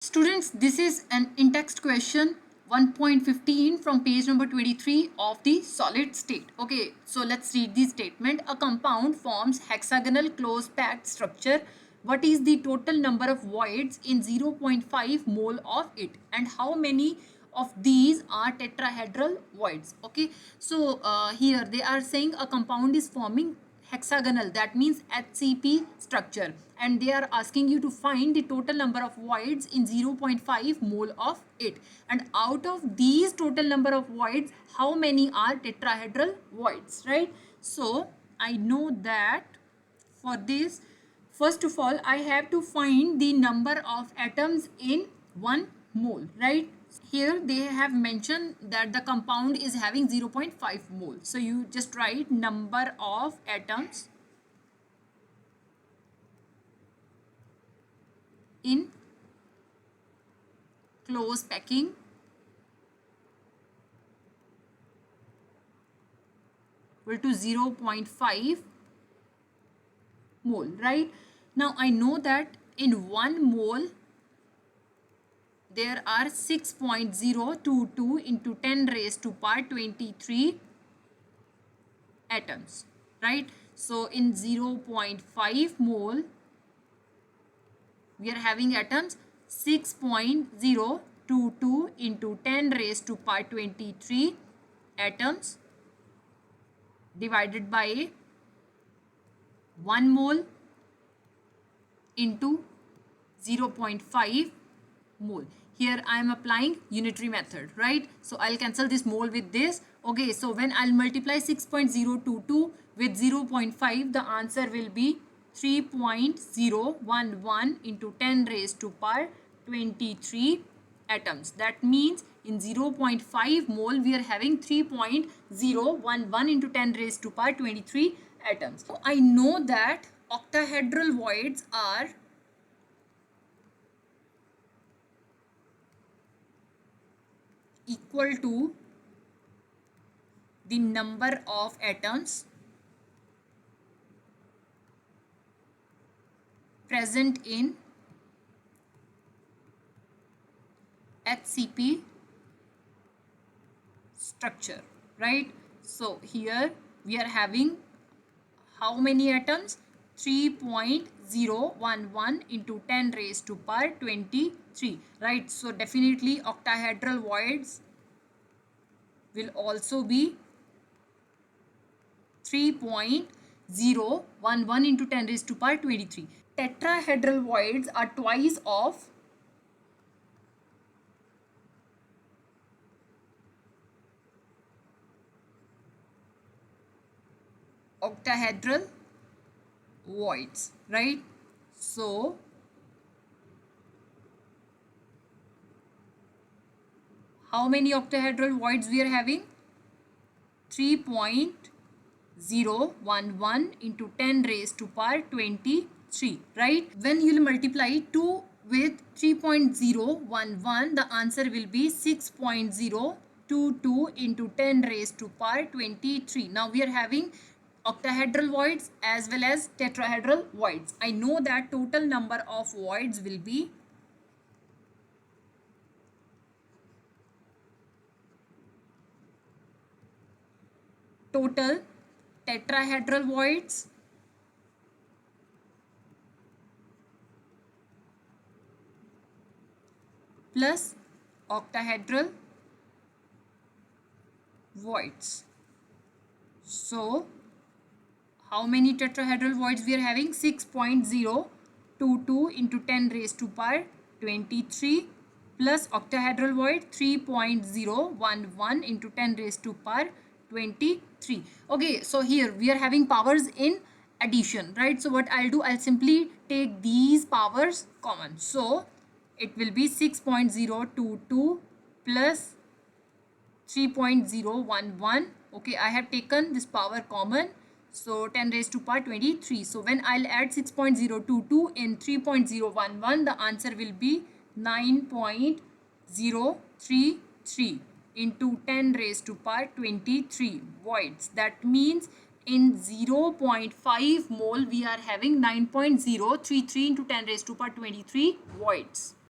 Students, this is an in-text question 1.15 from page number 23 of the solid state. Okay, so let's read the statement. A compound forms hexagonal close packed structure. What is the total number of voids in 0.5 mole of it, and how many of these are tetrahedral voids? Okay, so here they are saying a compound is forming hexagonal, that means HCP structure, and they are asking you to find the total number of voids in 0.5 mole of it, and out of these total number of voids, how many are tetrahedral voids, right? So I know that for this, first of all, I have to find the number of atoms in 1 mole, right? Here they have mentioned that the compound is having 0.5 mole. So you just write number of atoms in close packing equal to 0.5 mole, right? Now I know that in 1 mole there are 6.022 into 10 raised to power 23 atoms, right? So in 0.5 mole we are having atoms 6.022 into 10 raised to power 23 atoms divided by 1 mole into 0.5 mole. Here I am applying unitary method, right? So I'll cancel this mole with this. Okay, so when I'll multiply 6.022 with 0.5, the answer will be 3.011 into 10 raised to power 23 atoms. That means in 0.5 mole we are having 3.011 into 10 raised to power 23 atoms. So I know that octahedral voids are equal to the number of atoms present in HCP structure, right? So here we are having how many atoms? 3.011 into 10 raised to power 23, right? So definitely octahedral voids will also be 3.011 into 10 raised to power 23. Tetrahedral voids are twice of octahedral voids, right? So how many octahedral voids we are having? 3.011 into 10 raised to power 23, right? When you will multiply 2 with 3.011, the answer will be 6.022 into 10 raised to power 23. Now we are having octahedral voids as well as tetrahedral voids. I know that total number of voids will be total tetrahedral voids plus octahedral voids. So how many tetrahedral voids we are having? 6.022 into 10 raised to power 23 plus octahedral void 3.011 into 10 raised to power 23. Okay, so here we are having powers in addition, right? So what I'll do, I'll simply take these powers common. So it will be 6.022 plus 3.011. Okay, I have taken this power common, so 10 raised to power 23. So when I'll add 6.022 in 3.011, the answer will be 9.033 into 10 raised to power 23 voids. That means in 0.5 mole we are having 9.033 into 10 raised to power 23 voids.